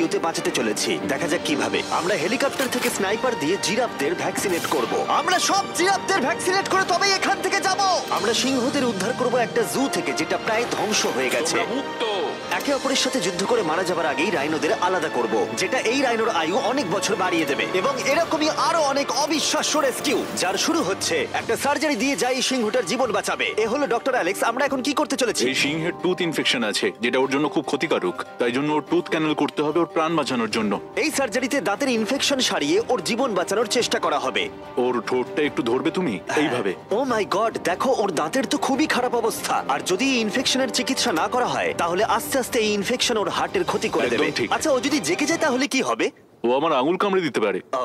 ইউতে বাঁচাতে চলেছি। দেখা যাক কিভাবে আমরা হেলিকপ্টার থেকে স্নাইপার দিয়ে জিরাফদের ভ্যাকসিনেট করব। আমরা সব জিরাফদের ভ্যাকসিনেট করে তবেই এখান থেকে যাব। আমরা সিংহদের উদ্ধার করব একটা জু থেকে যেটা প্রায় ধ্বংস হয়ে গেছে। একে অপরের সাথে যুদ্ধ করে মারা যাবার আগেই রাইনোদের আলাদা করব, যেটা এই রাইনোর আয়ু অনেক বছর বাড়িয়ে দেবে। এবং এরকমই আরো অনেক অবিশ্বাস্য রেস্কিউ, যার শুরু হচ্ছে একটা সার্জারি দিয়ে যাই সিংহটার জীবন বাঁচাবে। এ হলো ডক্টর অ্যালেক্স। আমরা এখন কি করতে চলেছি? এই সিংহের টুথ ইনফেকশন আছে, যেটা ওর জন্য খুব ক্ষতিকারক। তাই জন্য ওর টুথ ক্যানেল করতে হবে ওর প্রাণ বাঁচানোর জন্য। এই সার্জারিতে দাঁতের ইনফেকশন সারিয়ে ওর জীবন বাঁচানোর চেষ্টা করা হবে। ওর ঠোঁটটা একটু ধরবে তুমি এইভাবে। ও মাই গড, দেখো ওর দাঁতের তো খুবই খারাপ অবস্থা। আর যদি এই ইনফেকশনের চিকিৎসা না করা হয় তাহলে আস্তে আস্তে এই ইনফেকশন ওর হার্টের ক্ষতি করে দেবে। একদম ঠিক। আচ্ছা, ও যদি জেগে যায় তাহলে কি হবে? ও আমার আঙুল কামড়ে দিতে পারে। ও,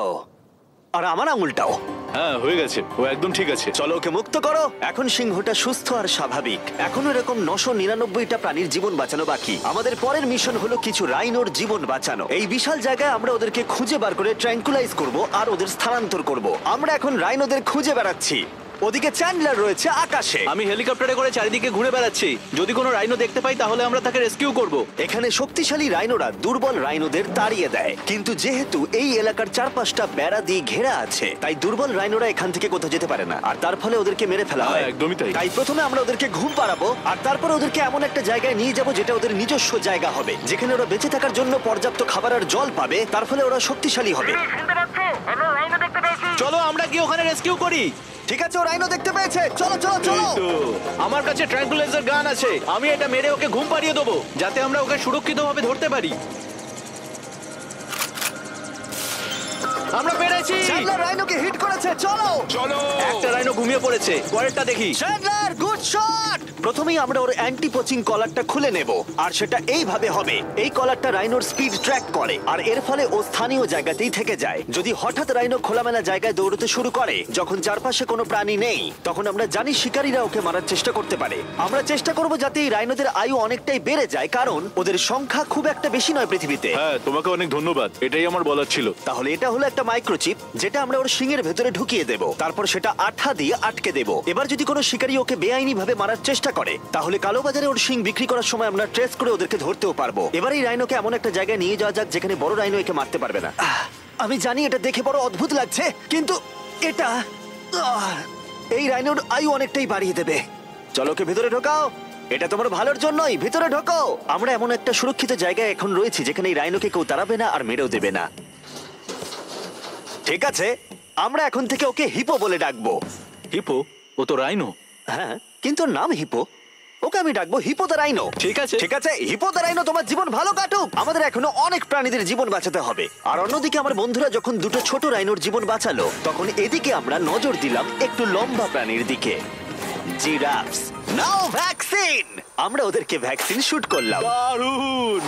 আর আমার আঙুলটাও। হ্যাঁ, হয়ে গেছে, ও একদম ঠিক আছে। চলো ওকে মুক্ত করো। এখন সিংহটা সুস্থ আর স্বাভাবিক। এখনো এরকম 999টা প্রাণীর জীবন বাঁচানো বাকি। আমাদের পরের মিশন হলো কিছু রাইনোর জীবন বাঁচানো। এই বিশাল জায়গায় আমরা ওদেরকে খুঁজে বার করে ট্র্যাঙ্কুলাইজ করব আর ওদের স্থানান্তর করব। আমরা এখন রাইনোদের খুঁজে বেড়াচ্ছি। ওদিকে চ্যান্ডলার রয়েছে আকাশে। আমি হেলিকপ্টারে করে চারিদিকে ঘুরে বেড়াচ্ছি। যদি কোনো রাইনো দেখতে পাই তাহলে আমরা তাকে রেস্কিউ করব। এখানে শক্তিশালী রাইনোরা দুর্বল রাইনোদের তাড়িয়ে দেয়, কিন্তু যেহেতু এই এলাকার চারপাশটা বেড়া দিয়ে ঘেরা আছে তাই দুর্বল রাইনোরা এখান থেকে কোথাও যেতে পারে না, আর তার ফলে ওদেরকে মেরে ফেলা হয়। হ্যাঁ, একদমই তাই। তাই প্রথমে আমরা ওদেরকে ঘুম পাড়াবো, আর তারপর ওদেরকে এমন একটা জায়গায় নিয়ে যাব যেটা ওদের নিজস্ব জায়গা হবে, যেখানে ওরা বেঁচে থাকার জন্য পর্যাপ্ত খাবার আর জল পাবে। তার ফলে ওরা শক্তিশালী হবে। চলো আমরা কি ওখানে রেস্কিউ করি? ঠিক আছে, ও রাইনো দেখতে পেয়েছে। চলো চলো চলো। এই তো, আমার কাছে ট্র্যাঙ্কুলাইজার গান আছে। আমি এটা মেরে ওকে ঘুম পাড়িয়ে দেবো, যাতে আমরা ওকে সুরক্ষিতভাবে ধরতে পারি। আমরা পেরেছি। চ্যান্ডলার রাইনোকে হিট করেছে। চলো চলো। একটা রাইনো ঘুমিয়ে পড়েছে, পরেরটা দেখি। Chandler, good shot. প্রথমেই আমরা ওর অ্যান্টি পোচিং কলারটা খুলে নেব, আর সেটা এইভাবে হবে। এই কলারটা রাইনোর স্পিড ট্র্যাক করে, আর এর ফলে ও স্থানীয় জায়গাতেই থেকে যায়। যদি হঠাৎ রাইনো খোলামেলা জায়গায় দৌড়তে শুরু করে যখন চারপাশে কোনো প্রাণী নেই, তখন আমরা জানি শিকারীরা ওকে মারার চেষ্টা করতে পারে। আমরা চেষ্টা করব যাতে এই রাইনোদের আয়ু অনেকটাই বেড়ে যায়, কারণ ওদের সংখ্যা খুব একটা বেশি নয় পৃথিবীতে। হ্যাঁ, তোমাকে অনেক ধন্যবাদ, এটাই আমার বলার ছিল। তাহলে এটা হলো একটা মাইক্রোচিপ, যেটা আমরা ওর শিঙের ভেতরে ঢুকিয়ে দেব। তারপর সেটা আঠা দিয়ে আটকে দেব। এবার যদি কোনো শিকারী ওকে বেআইনি ভাবে মারার চেষ্টা করে তাহলে কালোবাজারে ওর শিং বিক্রি করার সময় আমরা ট্রেস করে ওদেরকে ধরতেও পারবো। এবার এই রাইনোকে এমন একটা জায়গায় নিয়ে যাওয়া যাক যেখানে বড় রাইনো একে মারতে পারবে না। আমি জানি এটা দেখে বড় অদ্ভুত লাগছে, কিন্তু এটা এই রাইনোর আয়ু অনেকটাই বাড়িয়ে দেবে। চলো ওকে ভেতরে ঢোকাও, এটা তোমার ভালোর জন্যই। ভিতরে ঢোকো। আমরা এমন একটা সুরক্ষিত জায়গায় এখন রয়েছি যেখানে এই রাইনোকে কেউ তাড়াবে না আর মেরেও দেবে না। ঠিক আছে, আমরা এখন থেকে ওকে হিপো বলে ডাকবো। হিপো? ও তো রাইনো। হ্যাঁ, কিন্তু ওর নাম হিপো। ওকে আমি ডাকবো হিপো দ্য রাইনো। ঠিক আছে। ঠিক আছে, হিপো দ্য রাইনো, তোমার জীবন ভালো কাটুক। আমাদের এখনো অনেক প্রাণীদের জীবন বাঁচাতে হবে। আর অন্যদিকে আমার বন্ধুরা যখন দুটো ছোট রাইনোর জীবন বাঁচালো, তখন এদিকে আমরা নজর দিলাম একটু লম্বা প্রাণীর দিকে, জিরাফস। নাও ভ্যাকসিন। আমরা ওদেরকে ভ্যাকসিন শুট করলাম। দারুণ।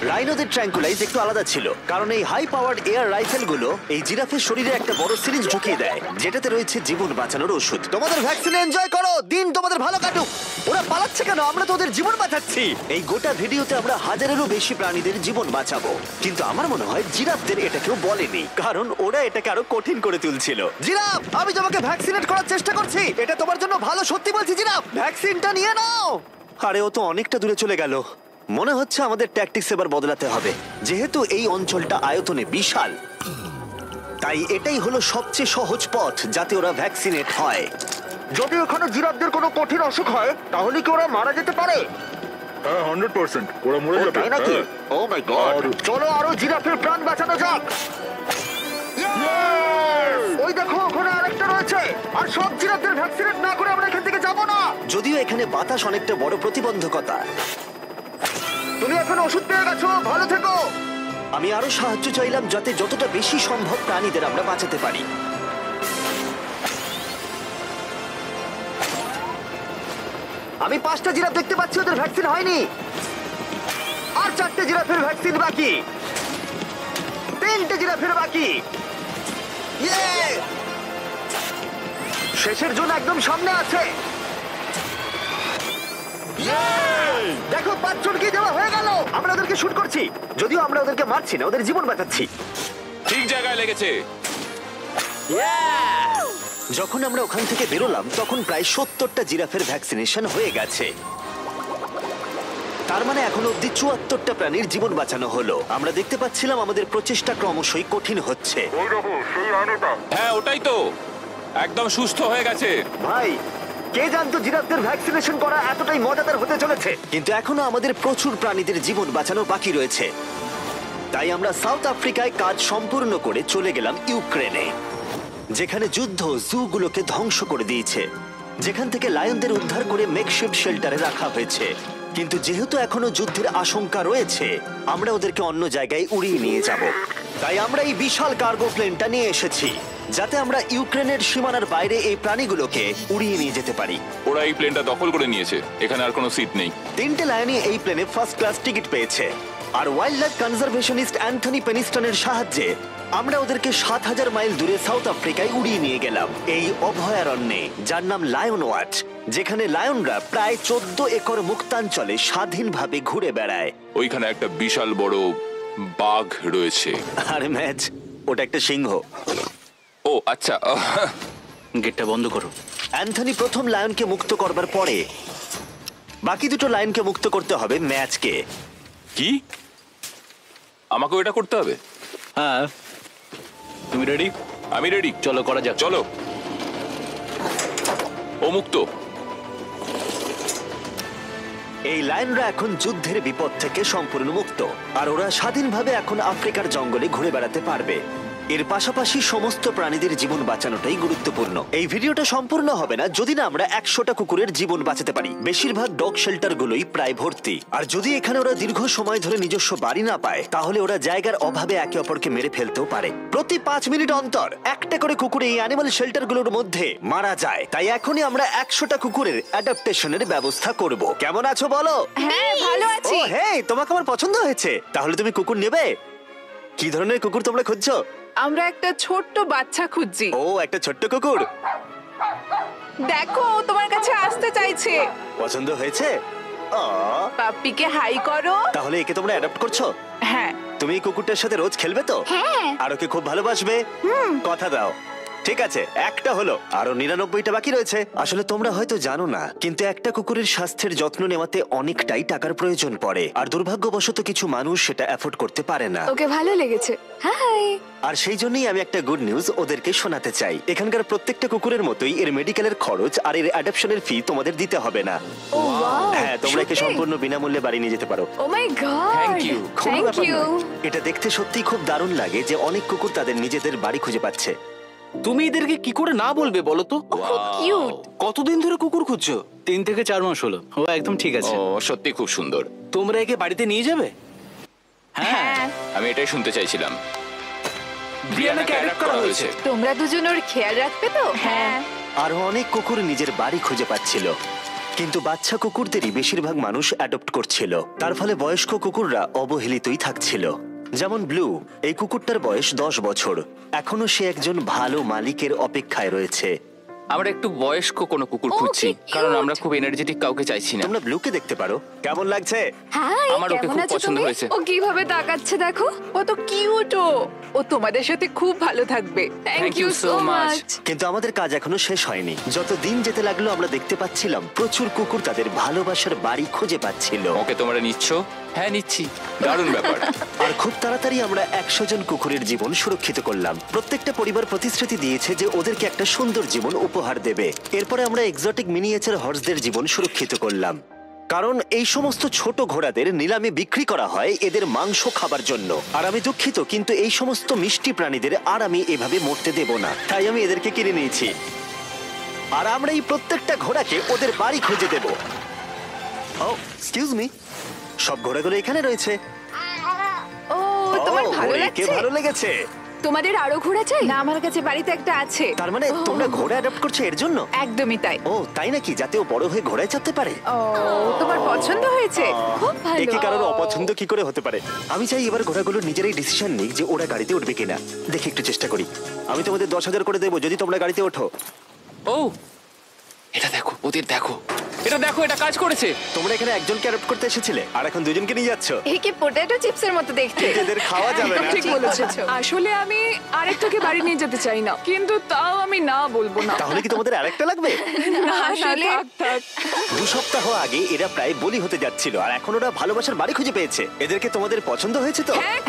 রাইনোদের ট্র্যাঙ্কুলাইজ একটু আলাদা ছিল, কারণ এই হাই পাওয়ার্ড এয়ার রাইফেলগুলো এই জিরাফের শরীরে একটা বড় সিরিঞ্জ ঢুকিয়ে দেয়, যেটাতে রয়েছে জীবন বাঁচানোর ওষুধ। তোমাদের ভ্যাকসিন এনজয় করো, দিন তোমাদের ভালো কাটুক। ওরা পালাচ্ছে কেন? আমরা তো ওদের জীবন বাঁচাচ্ছি। এই গোটা ভিডিওতে আমরা 1000-এরও বেশি প্রাণীদের জীবন বাঁচাবো, কিন্তু আমার মনে হয় জিরাফদের এটা কেউ বলেনি, কারণ ওরা এটাকে আরো কঠিন করে তুলছিল। জিরাফ, আমি তোমাকে ভ্যাকসিনেট করার চেষ্টা করছি। এটা তোমার জন্য ভালো, সত্যি বলছি জিরাফ। ভ্যাকসিনটা নিয়ে নাও। আরে ও তো অনেকটা দূরে চলে গেল। মনে হচ্ছে আমাদের ট্যাকটিক্স এবার বদলাতে হবে। যেহেতু এই অঞ্চলটা আয়তনে বিশাল, তাই এটাই হলো সবচেয়ে সহজ পথ যাতে ওরা ভ্যাকসিনেট হয়। যদি ওখানে জিরাফদের কোনো কঠিন অসুখ হয় তাহলে কি ওরা মারা যেতে পারে? হ্যাঁ, 100% ওরা মরে যাবে। তাই নাকি? ও মাই গড। চলো আরো জিরাফের প্রাণ বাঁচানো যাক। ওই দেখো, ওখানে আরেকটা রয়েছে। আর সব জিরাফদের ভ্যাকসিনেট না করে আমরা এখান থেকে যাব না। যদিও এখানে বাতাস অনেকটা বড় প্রতিবন্ধকতা। তুমি এখন ওষুধ পেয়ে গেছো, ভালো থেকো। আমি আরো সাহায্য চাইলাম যাতে যতটা বেশি সম্ভব প্রাণীদের আমরা বাঁচাতে পারি। আমি 5টা জিরাফ দেখতে পাচ্ছি, ওদের ভ্যাকসিন হয়নি। আর 4টে জিরাফের ভ্যাকসিন বাকি। 3টে জিরাফের বাকি। ইয়ে! শেষের জন্য একদম সামনে আছে। দেখো, 5 জনকে দেওয়া হয়ে গেল। আমরা ওদেরকে শুট করছি, যদিও আমরা ওদেরকে মারছি না, ওদের জীবন বাঁচাচ্ছি। ঠিক জায়গায় লেগেছে। যখন আমরা ওখান থেকে বেরোলাম তখন প্রায় 70টা জিরাফের ভ্যাকসিনেশন হয়ে গেছে। তার মানে এখনো অব্দি 74টা প্রাণীর জীবন বাঁচানো হলো। আমরা দেখতে পাচ্ছিলাম আমাদের প্রচেষ্টা ক্রমশই কঠিন হচ্ছে। হ্যাঁ ওটাই তো, একদম সুস্থ হয়ে গেছে। ভাই, কে জানতো জিরাফদের ভ্যাকসিনেশন করা এতটাই মজাদার হতে চলেছে। কিন্তু এখনো আমাদের প্রচুর প্রাণীদের জীবন বাঁচানো বাকি রয়েছে। তাই আমরা সাউথ আফ্রিকায় কাজ সম্পূর্ণ করে চলে গেলাম ইউক্রেনে, যেখানে যুদ্ধ জুগুলোকে ধ্বংস করে দিয়েছে, যেখান থেকে লায়নদের উদ্ধার করে মেকশিফট শেল্টারে রাখা হয়েছে। কিন্তু যেহেতু এখনো যুদ্ধের আশঙ্কা রয়েছে, আমরা ওদেরকে অন্য জায়গায় উড়িয়ে নিয়ে যাব। তাই আমরা এই বিশাল কার্গো প্লেনটা নিয়ে এসেছি, যাতে আমরা ইউক্রেনের সীমানার বাইরে এই প্রাণীগুলোকে উড়িয়ে নিয়ে যেতে পারি। ওরা এই প্লেনটা দখল করে নিয়েছে, এখানে আর কোনো সিট নেই। 3টে লায়নই এই প্লেনে ফার্স্ট ক্লাস টিকিট পেয়েছে। আর ওয়াইল্ড লাইফ কনজারভেশনিস্ট অ্যান্থনি পেনিস্টনের সাহায্যে আমরা ওদেরকে 7000 মাইল দূরে সাউথ আফ্রিকায় উড়িয়ে নিয়ে গেলাম, এই অভয়ারণ্যে যার নাম লায়ন ওয়াচ, যেখানে লায়নরা প্রায় 14 একর মুক্তাঞ্চলে স্বাধীনভাবে ঘুরে বেড়ায়। ওইখানে একটা বিশাল বড় বাঘ রয়েছে। আরে ম্যাচ, ওটা একটা সিংহ। ও আচ্ছা। গেটটা বন্ধ করো। অ্যান্থনি প্রথম লায়নকে মুক্ত করবার পরে বাকি দুটো লায়নকে মুক্ত করতে হবে ম্যাচকে। কি আমাকেও এটা করতে হবে? হ্যাঁ, তুমি রেডি? আমি রেডি, চলো করা যাক। চলো। ও মুক্ত। এই লায়নরা এখন যুদ্ধের বিপদ থেকে সম্পূর্ণ মুক্ত, আর ওরা স্বাধীনভাবে এখন আফ্রিকার জঙ্গলে ঘুরে বেড়াতে পারবে। এর পাশাপাশি সমস্ত প্রাণীদের জীবন বাঁচানোটাই গুরুত্বপূর্ণ। এই ভিডিওটা সম্পূর্ণ হবে না যদি না আমরা 100টা কুকুরের জীবন বাঁচাতে পারি। বেশিরভাগ ডগ শেল্টার গুলোই প্রায় ভর্তি, আর যদি এখানে ওরা দীর্ঘ সময় ধরে নিজস্ব বাড়ি না পায়, তাহলে ওরা জায়গার অভাবে একে অপরকে মেরে ফেলতেও পারে। প্রতি 5 মিনিট অন্তর একটা করে কুকুর এই অ্যানিমাল শেল্টার গুলোর মধ্যে মারা যায়। তাই এখনই আমরা 100টা কুকুরের অ্যাডাপ্টেশনের ব্যবস্থা করব। কেমন আছো বলো? হ্যাঁ ভালো ও আছি। হেই, তোমাকে আমার পছন্দ হয়েছে। তাহলে তুমি কুকুর নেবে? কি ধরনের কুকুর তোমরা খুঁজছো? আমরা একটা ছোট্ট বাচ্চা খুঁজছি। ও, একটা ছোট্ট কুকুর। দেখো ও তোমার কাছে আসতে চাইছে। পছন্দ হয়েছে? আ, পাপ্পিকে হাই করো। তাহলে একে তোমরা অ্যাডাপ্ট করছো? হ্যাঁ। তুমি এই কুকুরটার সাথে রোজ খেলবে তো? হ্যাঁ। আর ওকে খুব ভালোবাসবে? কথা দাও। ঠিক আছে, একটা হলো, আরো 99টা বাকি রয়েছে। আসলে তোমরা হয়তো জানো না, কিন্তু একটা কুকুরের স্বাস্থ্যের যত্ন নেওয়াতে অনেকটাই টাকার প্রয়োজন পড়ে, আর দুর্ভাগ্যবশত কিছু মানুষ সেটা অ্যাফোর্ড করতে পারে না। ওকে ভালো লেগেছে। হাই। আর সেই জন্যই আমি একটা গুড নিউজ ওদেরকে শোনাতে চাই। এখানকার প্রত্যেকটা কুকুরের মতোই এর মেডিকেলের খরচ আর এর অ্যাডপশনের ফি তোমাদের দিতে হবে না। ও ওয়াও। হ্যাঁ, তোমরা একে সম্পূর্ণ বিনামূল্যে বাড়ি নিয়ে যেতে পারো। ও মাই গড। Thank you. কোনো থ্যাংক ব্যাপার ইউ। নয়। এটা দেখতে সত্যিই খুব দারুণ লাগে যে অনেক কুকুর তাদের নিজেদের বাড়ি খুঁজে পাচ্ছে। তুমি এদেরকে কি করে না বলবে বলো তো? খুব কিউট। কতদিন ধরে কুকুর খুঁজছো? 3 থেকে 4 মাস হলো। ও একদম ঠিক আছে। ও সত্যি খুব সুন্দর। তোমরা একে বাড়িতে নিয়ে যাবে? হ্যাঁ। আমি এটাই শুনতে চাইছিলাম। ব্রিয়ানাকে অ্যাডপ্ট করা হয়েছে। তোমরা দুজন ওর খেয়াল রাখবে তো? হ্যাঁ। আরো অনেক কুকুর নিজের বাড়ি খুঁজে পাচ্ছিল, কিন্তু বাচ্চা কুকুরদেরই বেশিরভাগ মানুষ অ্যাডপ্ট করছিল। তার ফলে বয়স্ক কুকুররা অবহেলিতই থাকছিল। যেমন ব্লু, এই কুকুরটার বয়স 10 বছর। এখনো সে একজন ভালো মালিকের অপেক্ষায় রয়েছে। আমরা একটু বয়স্ক কোনো কুকুর ও, খুঁজছি, কি কারণ cute! আমরা খুব এনার্জেটিক কাউকে চাইছি না। তোমরা ব্লুকে দেখতে পারো। কেমন লাগছে? হাই। আমার ওকে কেমন খুব আছো পছন্দ তুমি? হয়েছে। ও কিভাবে তাকাচ্ছে দেখো। ও তো কিউট। ও তোমাদের সাথে খুব ভালো থাকবে। Thank you so much. কিন্তু আমাদের কাজ এখনো শেষ হয়নি। যত দিন যেতে লাগলো আমরা দেখতে পাচ্ছিলাম প্রচুর কুকুর তাদের ভালোবাসার বাড়ি খুঁজে পাচ্ছিল। ওকে তোমরা নিচ্ছ? হ্যাঁ নিচ্ছি, দারুণ ব্যাপার। আর খুব তাড়াতাড়ি আমরা 100 জন কুকুরের জীবন সুরক্ষিত করলাম। প্রত্যেকটা পরিবার প্রতিশ্রুতি দিয়েছে যে ওদেরকে একটা সুন্দর জীবন উপহার দেবে। এরপরে আমরা এক্সোটিক মিনিয়েচার হর্সদের জীবন সুরক্ষিত করলাম, কারণ এই সমস্ত ছোট ঘোড়াদের নিলামে বিক্রি করা হয় এদের মাংস খাবার জন্য। আর আমি দুঃখিত, কিন্তু এই সমস্ত মিষ্টি প্রাণীদের আর আমি এভাবে মরতে দেব না, তাই আমি এদেরকে কিনে নিয়েছি। আর আমরা এই প্রত্যেকটা ঘোড়াকে ওদের বাড়ি খুঁজে দেব। ও এক্সকিউজ মি, সব ঘোড়াগুলো এখানে রয়েছে। ও তোমার ও, ভালো একে লাগছে? ভালো লেগেছে। তোমাদের আরো ঘোড়া চাই? না, আমার কাছে বাড়িতে একটা আছে। তার মানে তোমরা ঘোড়া অ্যাডপ্ট করছো এর জন্য? একদমই তাই। ও তাই নাকি? যাতে ও বড় হয়ে ঘোড়ায় চাপতে পারে। ও তোমার পছন্দ হয়েছে? খুব ভালো। একে কারোর অপছন্দ কি করে হতে পারে? আমি চাই এবার ঘোড়াগুলো নিজেরাই ডিসিশন নিক যে ওরা গাড়িতে উঠবে কিনা। দেখি একটু চেষ্টা করি। আমি তোমাদের 10,000 করে দেবো যদি তোমরা গাড়িতে ওঠো। ও এটা দেখো, ওদের দেখো, এটা দেখো, এটা কাজ করেছে। তোমরা এখানে একজনকে অ্যাডপ্ট করতে এসেছিলে আর এখন দুজনকে নিয়ে যাচ্ছ। একে পটেটো চিপসের মতো দেখতে। এদের খাওয়া যাবে না। ঠিক বলেছো। আসলে আমি আরেকটাকে বাড়ি নিয়ে যেতে চাই না, কিন্তু তাও আমি না বলবো না। তাহলে কি তোমাদের আরেকটা লাগবে? আসলে থাক। 2 সপ্তাহ আগে এরা প্রায় বলি হতে যাচ্ছিল আর এখন ওরা ভালোবাসার বাড়ি খুঁজে পেয়েছে। এদেরকে তোমাদের পছন্দ হয়েছে তো? হ্যাঁ।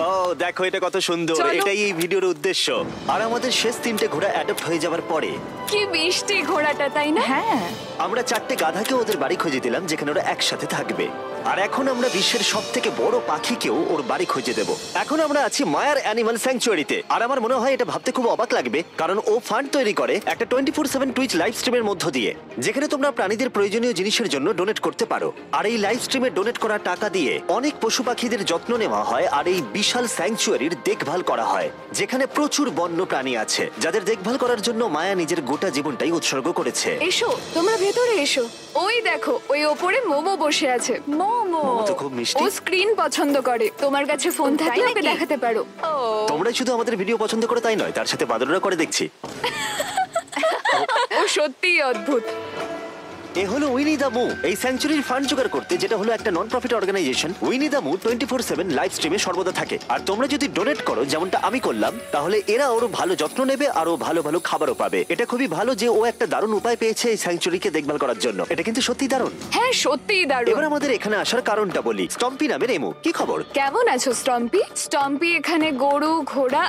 ও দেখো এটা কত সুন্দর। চলো। এটাই এই ভিডিওর উদ্দেশ্য। আর আমাদের শেষ 3টে ঘোড়া অ্যাডপ্ট হয়ে যাওয়ার পরে কি মিষ্টি ঘোড়াটা, তাই না? হ্যাঁ। আমরা 4টে গাধাকে ওদের বাড়ি খুঁজে দিলাম যেখানে ওরা একসাথে থাকবে। আর এখন আমরা বিশ্বের সবথেকে বড় পাখিকেও ওর বাড়ি খুঁজে দেব। এখন আমরা আছি মায়ার অ্যানিমাল স্যাংচুয়ারিতে। আর আমার মনে হয় এটা ভাবতে খুব অবাক লাগবে, কারণ ও ফান্ড তৈরি করে একটা 24/7 টুইচ লাইভ স্ট্রিমের মধ্য দিয়ে, যেখানে তোমরা প্রাণীদের প্রয়োজনীয় জিনিসের জন্য ডোনেট করতে পারো। আর এই লাইভ স্ট্রিমে ডোনেট করা টাকা দিয়ে অনেক পশু পাখিদের যত্ন নেওয়া হয় আর এই বিশাল স্যাংচুয়ারির দেখভাল করা হয়, যেখানে প্রচুর বন্য প্রাণী আছে যাদের দেখভাল করার জন্য মায়া নিজের গোটা জীবনটাই উৎসর্গ করেছে। এসো, তোমরা ভেতরে এসো। ওই দেখো, ওই ওপরে মোমো বসে আছে। মোমো। ও তো খুব মিষ্টি। ও স্ক্রিন পছন্দ করে। তোমার কাছে ফোন থাকলে তাই ওকে নাকি? দেখাতে পারো। ও। তোমরা শুধু আমাদের ভিডিও পছন্দ করে তাই নয়, তার সাথে বাদররা করে দেখছি। ও সত্যিই অদ্ভুত। এ হলো উইনি দ্য মু, এই স্যাংচুরির ফান্ড জোগাড় করতে, যেটা হলো একটা নন প্রফিট অর্গানাইজেশন। উইনি দ্য মু 24/7 লাইভ স্ট্রিমে সর্বদা থাকে। আর তোমরা যদি ডোনেট করো, যেমনটা আমি করলাম, তাহলে এরা ওর ভালো যত্ন নেবে আর ও ভালো ভালো খাবারও পাবে। এটা খুবই ভালো যে ও একটা দারুণ উপায় পেয়েছে এই স্যাংচুরিকে দেখভাল করার জন্য। এটা কিন্তু সত্যি দারুণ। হ্যাঁ, সত্যিই দারুণ। এবার আমাদের এখানে আসার কারণটা বলি। স্টম্পি নামের এমু, কি খবর? কেমন আছো স্টম্পি? স্টম্পি এখানে গরু, ঘোড়া